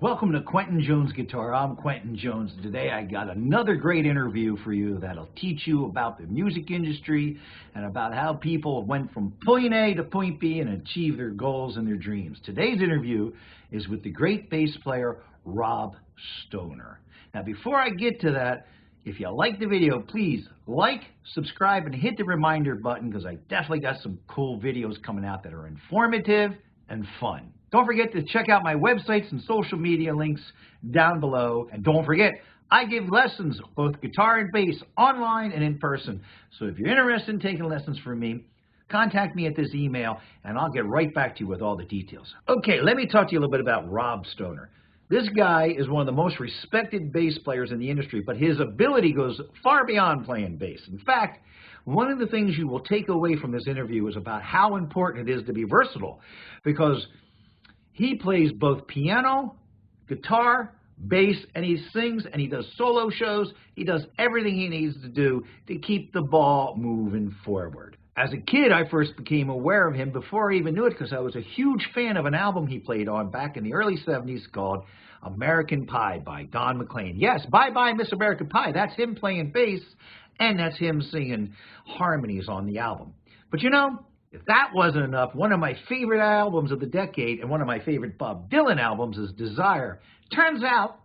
Welcome to Quentin Jones Guitar. I'm Quentin Jones. Today I got another great interview for you that'll teach you about the music industry and about how people went from point A to point B and achieve their goals and their dreams. Today's interview is with the great bass player Rob Stoner. Now before I get to that, if you like the video, please like, subscribe, and hit the reminder button because I definitely got some cool videos coming out that are informative and fun. Don't forget to check out my websites and social media links down below. And don't forget, I give lessons, both guitar and bass, online and in person. So if you're interested in taking lessons from me, contact me at this email and I'll get right back to you with all the details. Okay, let me talk to you a little bit about Rob Stoner. This guy is one of the most respected bass players in the industry, but his ability goes far beyond playing bass. In fact, one of the things you will take away from this interview is about how important it is to be versatile, because he plays both piano, guitar, bass, and he sings and he does solo shows. He does everything he needs to do to keep the ball moving forward. As a kid, I first became aware of him before I even knew it because I was a huge fan of an album he played on back in the early 70s called American Pie by Don McLean. Yes, Bye Bye Miss American Pie. That's him playing bass and that's him singing harmonies on the album. But you know, if that wasn't enough, one of my favorite albums of the decade and one of my favorite Bob Dylan albums is Desire. Turns out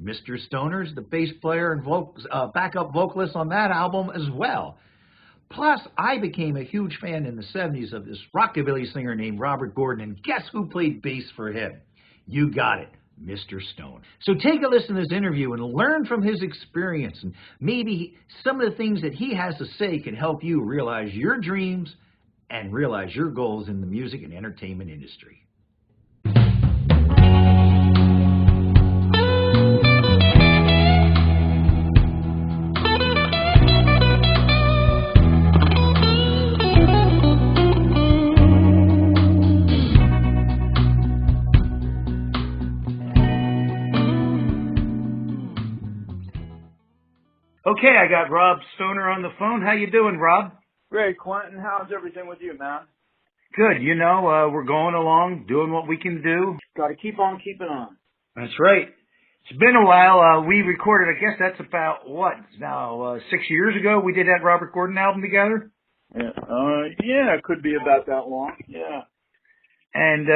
Mr. Stoner's the bass player and backup vocalist on that album as well. Plus, I became a huge fan in the 70s of this rockabilly singer named Robert Gordon, and guess who played bass for him? You got it, Mr. Stoner. So take a listen to this interview and learn from his experience, and maybe some of the things that he has to say can help you realize your dreams and realize your goals in the music and entertainment industry. Okay, I got Rob Stoner on the phone. How you doing, Rob? Great, Quentin. How's everything with you, man? Good. You know, we're going along, doing what we can do. Got to keep on keeping on. That's right. It's been a while. We recorded, I guess that's about, what, now 6 years ago we did that Robert Gordon album together? Yeah, it could be about that long. Yeah. And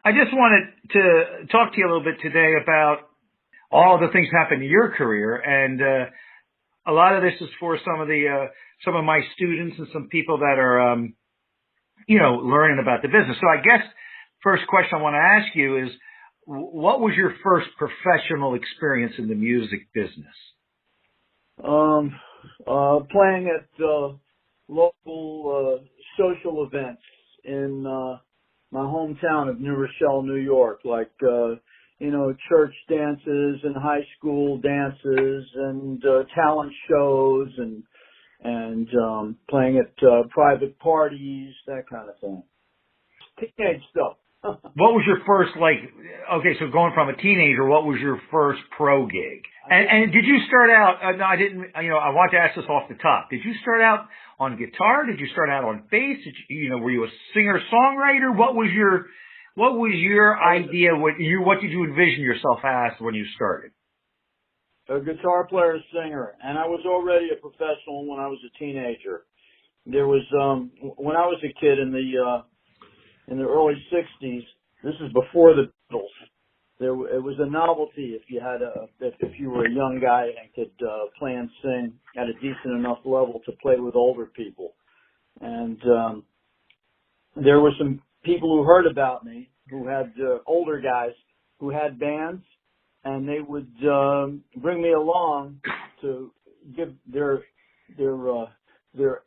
I just wanted to talk to you a little bit today about all the things that happened in your career. And a lot of this is for some of my students and some people that are, learning about the business. So I guess first question I want to ask you is, what was your first professional experience in the music business? Playing at local social events in my hometown of New Rochelle, New York, like church dances and high school dances and talent shows and playing at private parties, that kind of thing. Teenage stuff. What was your first, so going from a teenager, what was your first pro gig? And did you start out, I want to ask this off the top. Did you start out on guitar? Did you start out on bass? Were you a singer-songwriter? What was your idea? What did you envision yourself as when you started? A guitar player, singer, and I was already a professional when I was a teenager. There was when I was a kid in the early '60s. This is before the Beatles. It was a novelty if you were a young guy and could play and sing at a decent enough level to play with older people. And there were some people who heard about me, who had older guys who had bands, and they would bring me along to give their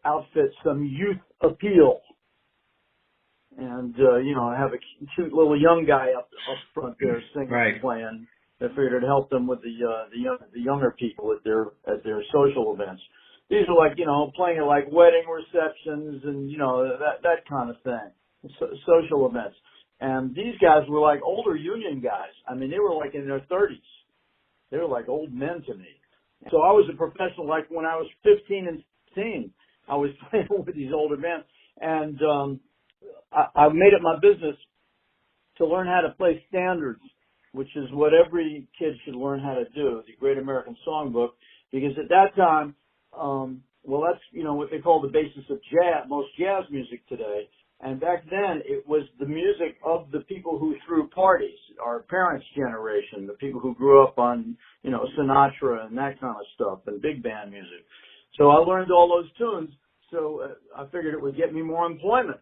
outfit some youth appeal. And I have a cute little young guy up front there singing and playing. I figured it'd help them with the younger people at their social events. These are playing at like wedding receptions and that kind of thing. Social events. And these guys were like older union guys. I mean, they were like in their 30s. They were like old men to me. So I was a professional, like when I was 15 and 16, I was playing with these older men. And I made it my business to learn how to play standards which is what every kid should learn how to do, the Great American Songbook, because at that time, well, that's, what they call the basis of jazz, most jazz music today. And back then, it was the music of the people who threw parties, our parents' generation, the people who grew up on, Sinatra and that kind of stuff, and big band music. So I learned all those tunes, so I figured it would get me more employment.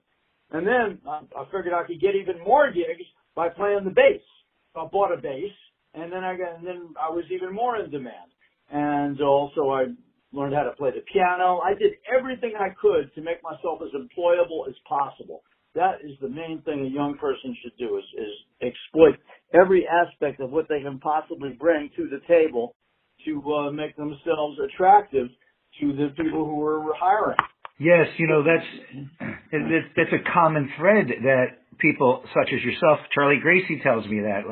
And then I figured I could get even more gigs by playing the bass. So I bought a bass, and then I was even more in demand. And also I learned how to play the piano. I did everything I could to make myself as employable as possible. That is the main thing a young person should do, is exploit every aspect of what they can possibly bring to the table to make themselves attractive to the people who are hiring. Yes, that's a common thread that people such as yourself, Charlie Gracie tells me that,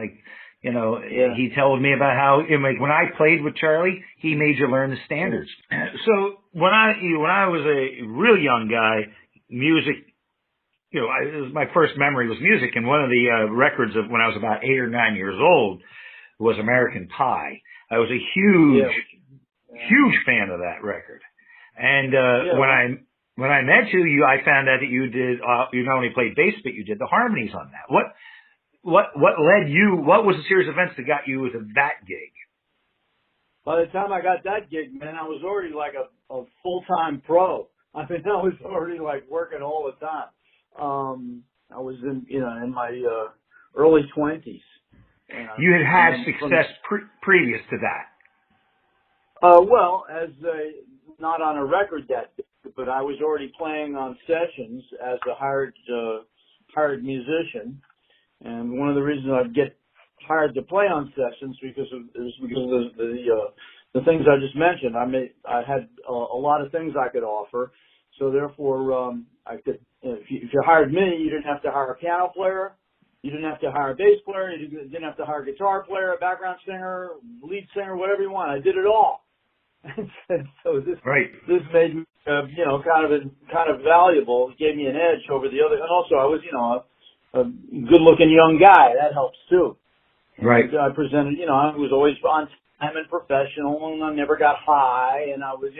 he told me about how, when I played with Charlie, he made you learn the standards. So when I was a real young guy, music, my first memory was music, and one of the records of when I was about 8 or 9 years old was American Pie. I was a huge fan of that record. And when I met you, I found out that you did, you not only played bass, but you did the harmonies on that. What led you, what was the series of events that got you to that gig? By the time I got that gig, man, I was already like a full-time pro. I mean, I was already like working all the time. I was in my early 20s. You had success previous to that. Well, not on a record that big, but I was already playing on sessions as a hired musician. And one of the reasons I'd get hired to play on sessions because of the things I just mentioned. I had a lot of things I could offer, so therefore I could. If you hired me, you didn't have to hire a piano player, you didn't have to hire a bass player, you didn't have to hire a guitar player, a background singer, lead singer, whatever you want. I did it all. And so this made me kind of valuable. It gave me an edge over the other, and also I was a good-looking young guy. That helps too. Right. And I presented, I was always on time and professional, and I never got high, and I was,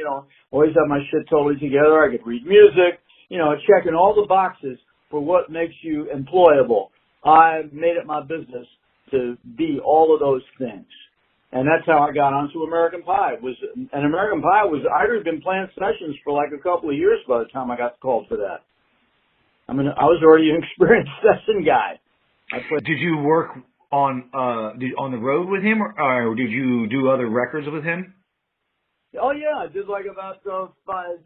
always had my shit totally together. I could read music, checking all the boxes for what makes you employable. I made it my business to be all of those things. And that's how I got onto American Pie. American Pie I'd already been playing sessions for like a couple of years by the time I got called for that. I mean, I was already an experienced session guy. Did you work on the road with him, or did you do other records with him? Oh yeah, I did like about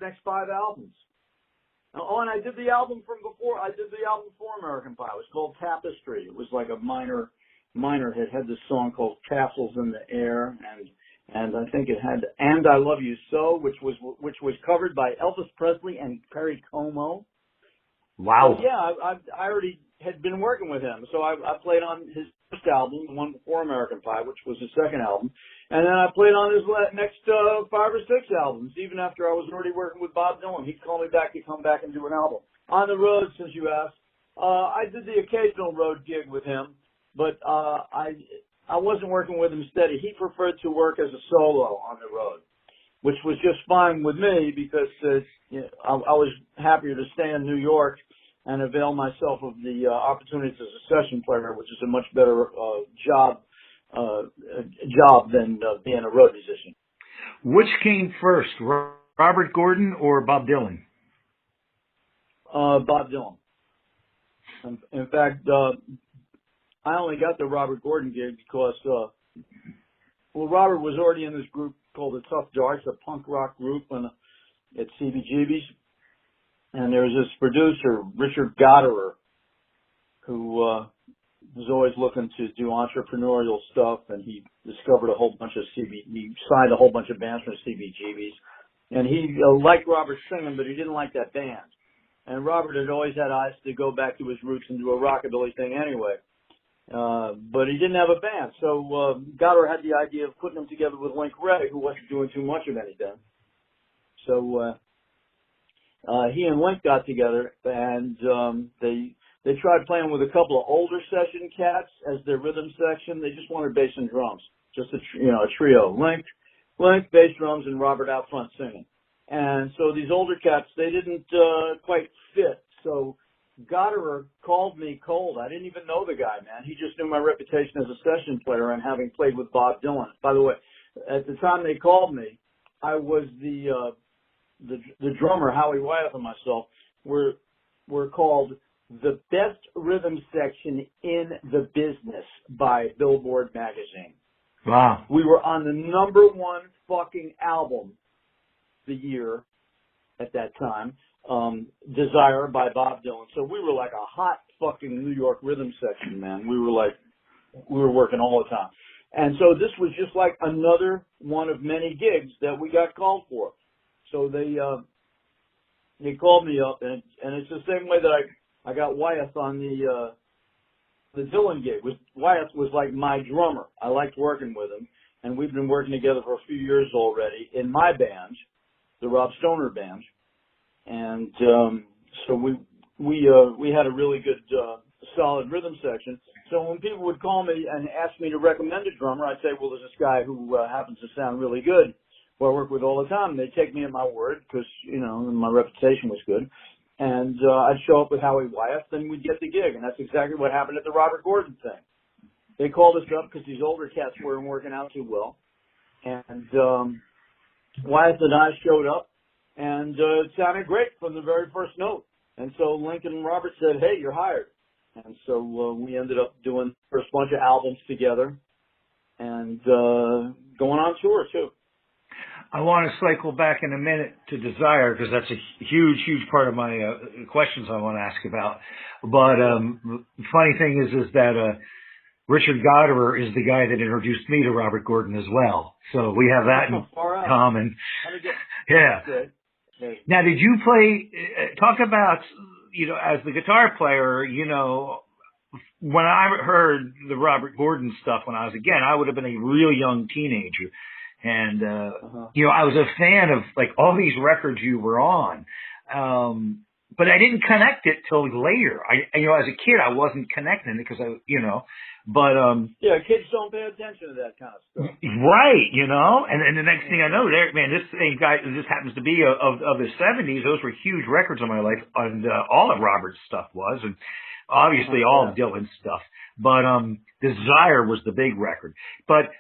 next 5 albums. Oh, and I did the album from before. I did the album before American Pie. It was called Tapestry. It was like a minor hit. Had this song called Castles in the Air, and I think it had And I Love You So, which was covered by Elvis Presley and Perry Como. Wow. So, yeah, I already had been working with him, so I played on his first album, the one before American Pie, which was his second album, and then I played on his next 5 or 6 albums, even after I was already working with Bob Dylan. He'd call me back to come back and do an album. On the road, since you asked, I did the occasional road gig with him, but I wasn't working with him steady. He preferred to work as a solo on the road, which was just fine with me because I was happier to stay in New York and avail myself of the opportunities as a session player, which is a much better job than being a road musician. Which came first, Robert Gordon or Bob Dylan? Bob Dylan. In fact, I only got the Robert Gordon gig because, Robert was already in this group called the Tough Darts, a punk rock group at CBGB's. And there was this producer, Richard Gotterer, who was always looking to do entrepreneurial stuff, and he discovered he signed a whole bunch of bands from CBGB's. And he liked Robert singing, but he didn't like that band. And Robert had always had eyes to go back to his roots and do a rockabilly thing anyway. But he didn't have a band. So Gotterer had the idea of putting him together with Link Wray, who wasn't doing too much of anything. So he and Link got together, and they They tried playing with a couple of older session cats as their rhythm section. They just wanted bass and drums, just a trio, Link, bass, drums, and Robert out front singing. And so these older cats, they didn't quite fit. So Gotterer called me cold. I didn't even know the guy, man. He just knew my reputation as a session player and having played with Bob Dylan. By the way, at the time they called me, I was the drummer, Howie Wyeth, and myself were called the best rhythm section in the business by Billboard magazine. Wow. We were on the #1 fucking album the year at that time, Desire by Bob Dylan. So we were like a hot fucking New York rhythm section, man. We were working all the time. And so this was just like another one of many gigs that we got called for. So they called me up, and it's the same way that I got Wyeth on the Dylan gig. Wyeth was like my drummer. I liked working with him, and we've been working together for a few years already in my band, the Rob Stoner band. And so we had a really good solid rhythm section. So when people would call me and ask me to recommend a drummer, I'd say, well, there's this guy who happens to sound really good, who I work with all the time. They'd take me at my word because, my reputation was good. And I'd show up with Howie Wyeth, and we'd get the gig. And that's exactly what happened at the Robert Gordon thing. They called us up because these older cats weren't working out too well. And Wyeth and I showed up, and it sounded great from the very first note. And so Lincoln and Robert said, hey, you're hired. And so we ended up doing the first bunch of albums together and going on tour, too. I want to cycle back in a minute to Desire because that's a huge, huge part of my questions I want to ask about. But the funny thing is that Richard Gotterer is the guy that introduced me to Robert Gordon as well. So we have that in common. Yeah. Now, did you play, talk about, as the guitar player, when I heard the Robert Gordon stuff when I was, I would have been a real young teenager. And, I was a fan of like all these records you were on. But I didn't connect it till later. As a kid, I wasn't connecting it because yeah, kids don't pay attention to that kind of stuff. Right. And the next thing I know, this same guy, this happens to be of the 70s. Those were huge records in my life. And, all of Robert's stuff was, and obviously all of Dylan's stuff. But, Desire was the big record. But,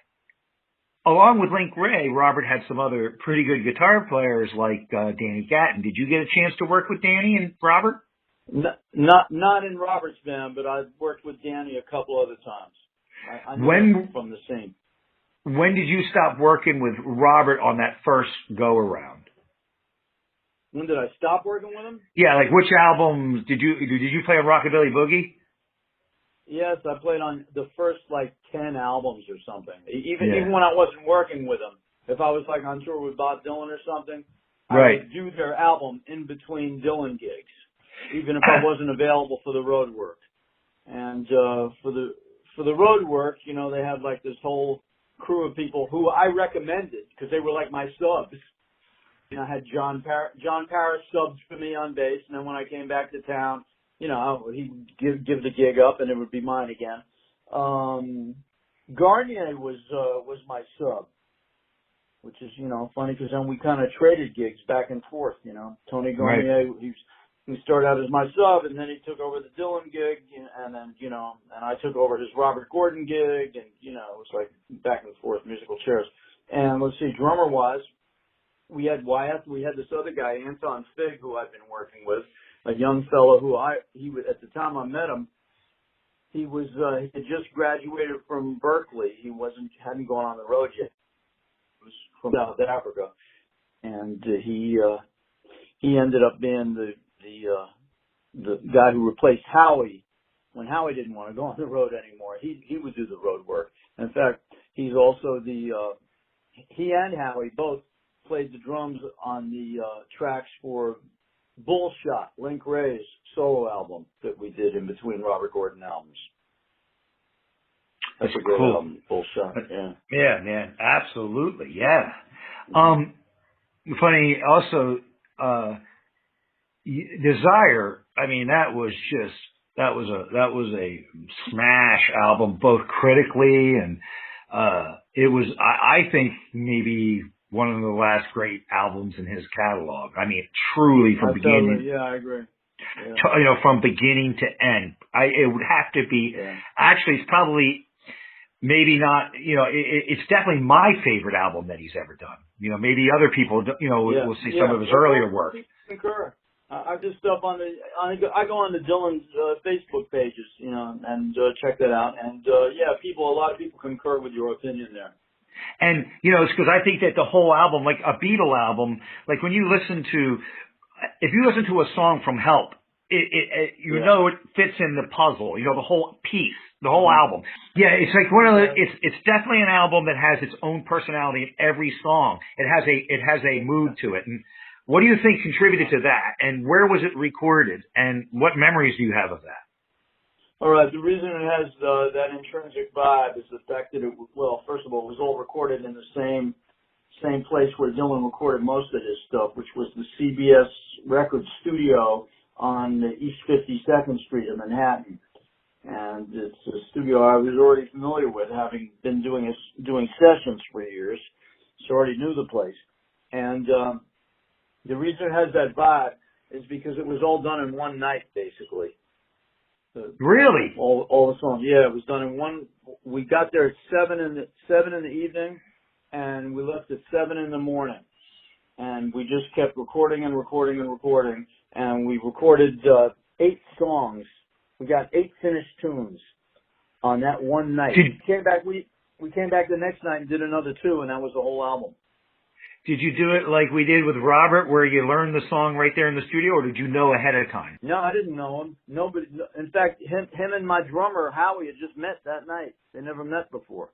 along with Link Wray, Robert had some other pretty good guitar players like Danny Gatton. Did you get a chance to work with Danny and Robert? Not in Robert's band, but I've worked with Danny a couple other times. I knew him from the scene. When did you stop working with Robert on that first go-around? When did I stop working with him? Yeah, like which albums did you play on Rockabilly Boogie? Yes, I played on the first 10 albums or something. Even when I wasn't working with them, if I was on tour with Bob Dylan or something, I would do their album in between Dylan gigs, even if I wasn't available for the road work. And for the road work, they had this whole crew of people who I recommended because they were like my subs. I had John Parrish subbed for me on bass, and then when I came back to town, he'd give the gig up and it would be mine again. Garnier was my sub, which is, funny because then we kind of traded gigs back and forth, Tony Garnier, he started out as my sub and then he took over the Dylan gig and then, and I took over his Robert Gordon gig and, it was like back and forth musical chairs. And let's see, drummer wise, we had Wyeth, we had this other guy, Anton Fig, who I've been working with. A young fellow who he was, at the time I met him, he had just graduated from Berkeley. He hadn't gone on the road yet. He was from South Africa, and he ended up being the guy who replaced Howie when Howie didn't want to go on the road anymore. He would do the road work. In fact, he's also he and Howie both played the drums on the tracks for Bullshot, Link Wray's solo album that we did in between Robert Gordon albums. That's a great album, Bullshot. Yeah. Yeah, man, absolutely, yeah. Funny, also, Desire. I mean, that was just that was a smash album, both critically and it was I think maybe one of the last great albums in his catalog. I mean, truly from beginning. Totally, yeah, I agree. Yeah. You know, from beginning to end. It would have to be. Yeah. Actually, it's probably. Maybe not, you know, it's definitely my favorite album that he's ever done. You know, maybe other people, you know, will see some of his earlier work. Concur. I just stuff I go on the Dylan's Facebook pages, you know, and check that out. And yeah, a lot of people concur with your opinion there. And you know, it's because I think that the whole album, like a Beatle album, like when you listen to, if you listen to a song from Help, you know, it fits in the puzzle. You know, the whole piece. The whole album. Yeah, it's like one of the, it's definitely an album that has its own personality in every song. It has a mood to it. And what do you think contributed to that? And where was it recorded? And what memories do you have of that? All right. The reason it has that intrinsic vibe is the fact that first of all, it was all recorded in the same place where Dylan recorded most of his stuff, which was the CBS Records studio on East 52nd Street in Manhattan. And it's a studio I was already familiar with, having been doing sessions for years, so I already knew the place. And the reason it has that vibe is because it was all done in one night, basically. Really? All the songs. Yeah, it was done in one. We got there at 7 in the evening, and we left at 7 in the morning. And we just kept recording and recording and recording, and we recorded 8 songs. We got 8 finished tunes on that one night. We came back the next night and did another 2, and that was the whole album. Did you do it like we did with Robert, where you learned the song right there in the studio, or did you know ahead of time? No, I didn't know him. Nobody. In fact, him and my drummer Howie had just met that night. They never met before.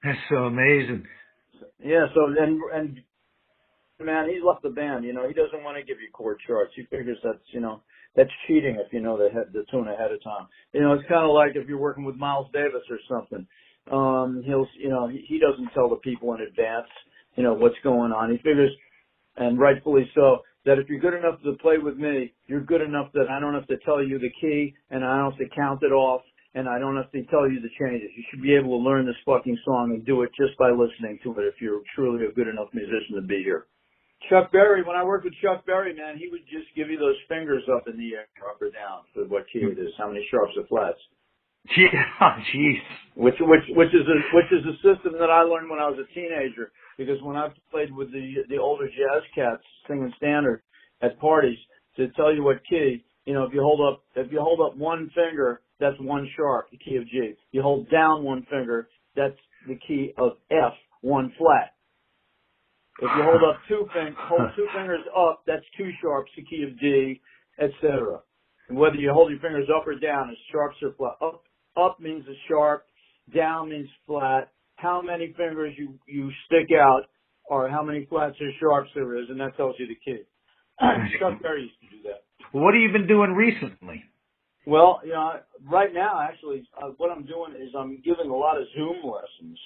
That's so amazing. Yeah. So and man, he left the band. You know, he doesn't want to give you chord charts. He figures that's cheating if you know the tune ahead of time. You know, it's kind of like if you're working with Miles Davis or something. He doesn't tell the people in advance, you know, what's going on. He figures, and rightfully so, that if you're good enough to play with me, you're good enough that I don't have to tell you the key, and I don't have to count it off, and I don't have to tell you the changes. You should be able to learn this fucking song and do it just by listening to it if you're truly a good enough musician to be here. Chuck Berry, when I worked with Chuck Berry, man, he would just give you those fingers up in the air, up or down, for what key it is, how many sharps or flats. Yeah, jeez. Which is a system that I learned when I was a teenager, because when I played with the older jazz cats singing standard at parties, to tell you what key, you know, if you hold up one finger, that's 1 sharp, the key of G. You hold down 1 finger, that's the key of F, 1 flat. If you hold up hold 2 fingers up, that's 2 sharps, the key of D, etc. And whether you hold your fingers up or down, it's sharps or flat. Up means a sharp, down means flat. How many fingers you stick out, or how many flats or sharps there is, and that tells you the key. Chuck Berry used to do that. Well, what have you been doing recently? Well, you know, right now, actually, what I'm doing is I'm giving a lot of Zoom lessons.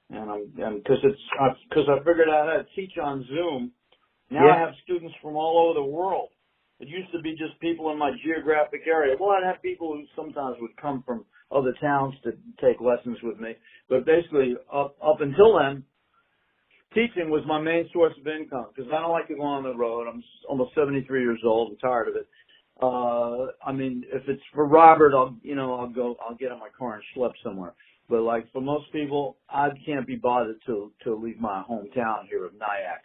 And because I figured out how to teach on Zoom, now I have students from all over the world. It used to be just people in my geographic area. Well, I'd have people who sometimes would come from other towns to take lessons with me. But basically, up until then, teaching was my main source of income, because I don't like to go on the road. I'm almost 73 years old. I'm tired of it. I mean, if it's for Robert, I'll get in my car and schlep somewhere. But like for most people, I can't be bothered to leave my hometown here of Nyack.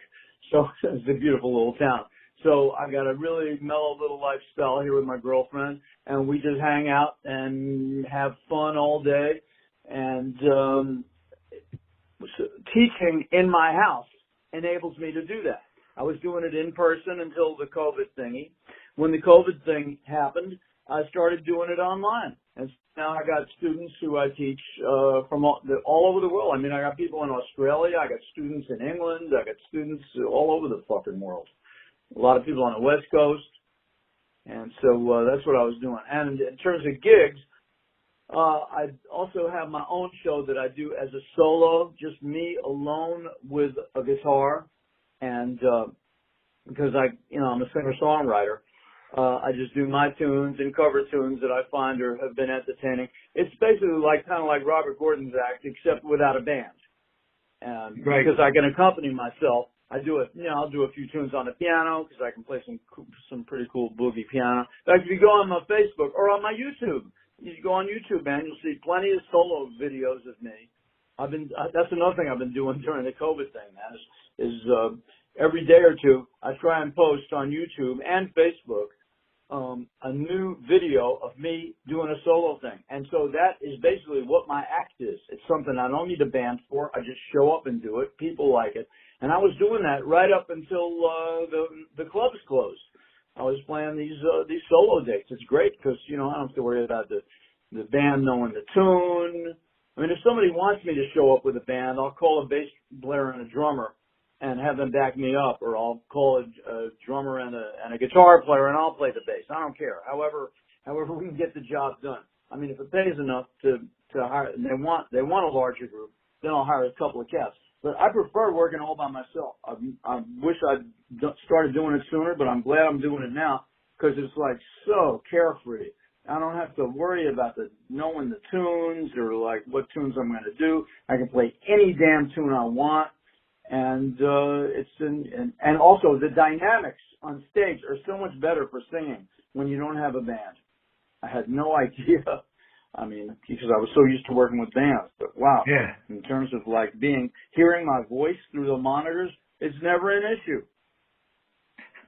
So it's a beautiful little town. So I got a really mellow little lifestyle here with my girlfriend, and we just hang out and have fun all day. And teaching in my house enables me to do that. I was doing it in person until the COVID thingy. When the COVID thing happened, I started doing it online. And now I got students who I teach from all over the world. I mean, I got people in Australia. I got students in England. I got students all over the fucking world. A lot of people on the West Coast. And so that's what I was doing. And in terms of gigs, I also have my own show that I do as a solo, just me alone with a guitar. And because I'm a singer-songwriter. I just do my tunes and cover tunes that I find have been entertaining. It's basically kind of like Robert Gordon's act, except without a band. And Right. because I can accompany myself, I'll do a few tunes on the piano because I can play some pretty cool boogie piano. In fact, if you go on my Facebook or on my YouTube, you go on YouTube, man, you'll see plenty of solo videos of me. That's another thing I've been doing during the COVID thing, man, is every day or two, I try and post on YouTube and Facebook a new video of me doing a solo thing. And so that is basically what my act is. It's something I don't need a band for. I just show up and do it. People like it. And I was doing that right up until the clubs closed. I was playing these solo dates. It's great because, I don't have to worry about the band knowing the tune. I mean, if somebody wants me to show up with a band, I'll call a bass player and a drummer and have them back me up, or I'll call a drummer and a guitar player and I'll play the bass. I don't care. However we can get the job done. I mean, if it pays enough to hire, they want a larger group, then I'll hire a couple of cats. But I prefer working all by myself. I wish I'd started doing it sooner, but I'm glad I'm doing it now because it's so carefree. I don't have to worry about knowing the tunes or what tunes I'm going to do. I can play any damn tune I want. And and also the dynamics on stage are so much better for singing when you don't have a band. I had no idea. I mean, because I was so used to working with bands, but wow. Yeah. In terms of hearing my voice through the monitors, it's never an issue.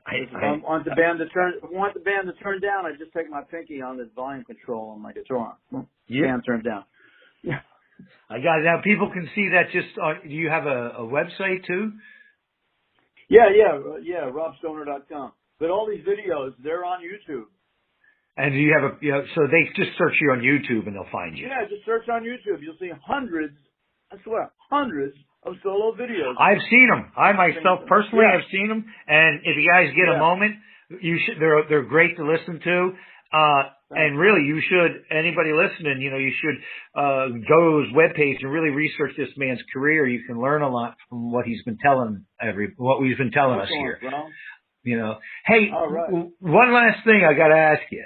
If I want the band to turn down, I just take my pinky on the volume control on my guitar. Band turned down. Yeah. I got it. Now people can see that just on, do you have a website too? Yeah, robstoner.com. But all these videos, they're on YouTube. And do you have so they just search you on YouTube and they'll find you? Yeah, just search on YouTube. You'll see hundreds of solo videos. I've seen them. I myself personally have seen them. And if you guys get a moment, you should. They're great to listen to. And really, you should. Anybody listening, you should go to his webpage and really research this man's career. You can learn a lot from what he's been telling us here. Bro. Hey, one last thing I got to ask you.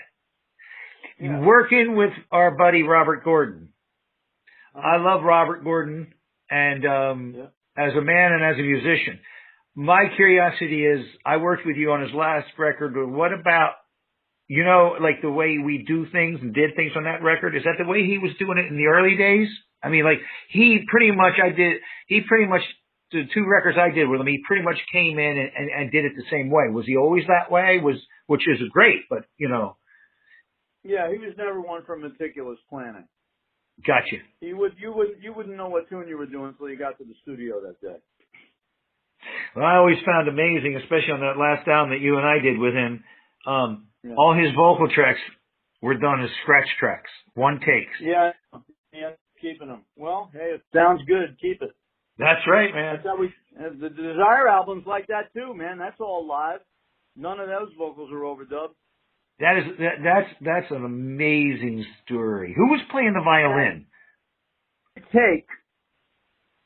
Yeah. Working with our buddy Robert Gordon. I love Robert Gordon, and as a man and as a musician, my curiosity is, I worked with you on his last record, but what about, the way we do things and did things on that record? Is that the way he was doing it in the early days? I mean, the 2 records I did with him, he pretty much came in and did it the same way. Was he always that way? Which is great, but Yeah, he was never one for meticulous planning. Gotcha. You wouldn't know what tune you were doing until you got to the studio that day. Well, I always found amazing, especially on that last album that you and I did with him, all his vocal tracks were done as scratch tracks, one takes. Yeah, keeping them. Well, hey, it sounds good. Keep it. That's right, man. That's how the Desire album's like that too, man. That's all live. None of those vocals are overdubbed. That's an amazing story. Who was playing the violin? Take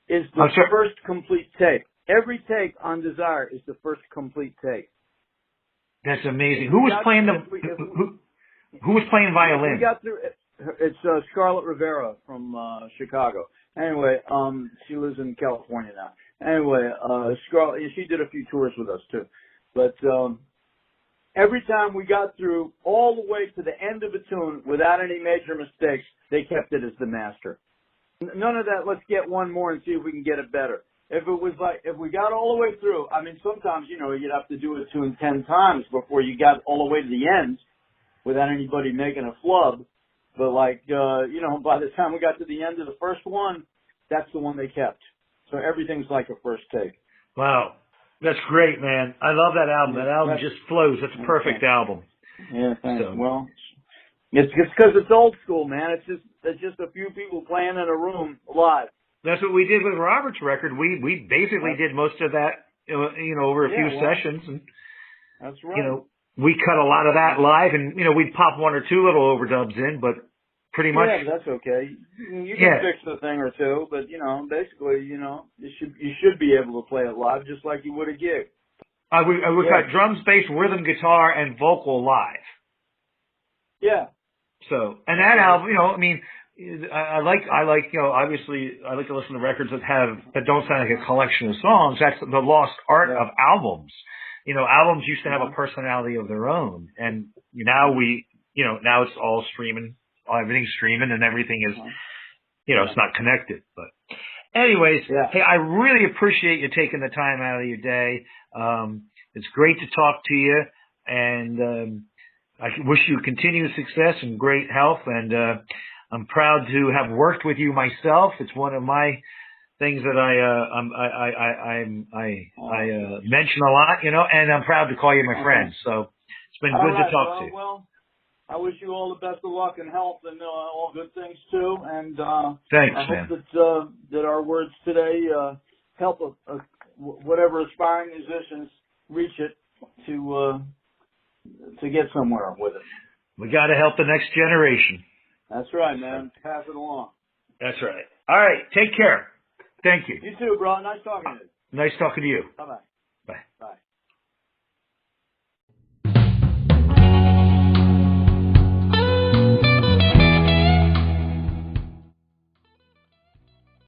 is the first complete take. Every take on Desire is the first complete take. That's amazing. Who was playing Who was playing violin? We got through. It's Scarlett Rivera from Chicago. Anyway, she lives in California now. Anyway, Scarlett, she did a few tours with us too. But every time we got through all the way to the end of a tune without any major mistakes, they kept it as the master. None of that, let's get one more and see if we can get it better. If we got all the way through, I mean, sometimes, you'd have to do a tune 10 times before you got all the way to the end without anybody making a flub. But by the time we got to the end of the first one, that's the one they kept. So everything's like a first take. Wow. That's great, man. I love that album. That album just flows. That's a perfect album. Yeah, thanks. So. Well, it's because it's old school, man. It's just a few people playing in a room live. That's what we did with Robert's record. We basically did most of that, over a few sessions, and that's right. We cut a lot of that live, and we'd pop one or two little overdubs in, but pretty much. Yeah, that's okay. You can fix a thing or two, but basically, you should be able to play it live just like you would a gig. We've got drums, bass, rhythm, guitar, and vocal live. Yeah. So, and that album, you know, I mean, I like, you know, obviously, I like to listen to records that don't sound like a collection of songs. That's the lost art of albums. You know, albums used to have a personality of their own, and now now it's all streaming. Everything's streaming, and everything is, you know, it's not connected. But, anyways, hey, I really appreciate you taking the time out of your day. It's great to talk to you, and I wish you continued success and great health. And I'm proud to have worked with you myself. It's one of my things that I mention a lot, you know, and I'm proud to call you my friend. So it's been good to talk to you. Well, I wish you all the best of luck and health and all good things too. And thanks, I man. hope that our words today help whatever aspiring musicians reach it to get somewhere with it. We got to help the next generation. That's right, man. Pass it along. That's right. All right. Take care. Thank you. You too, bro. Nice talking to you. Nice talking to you. Bye-bye.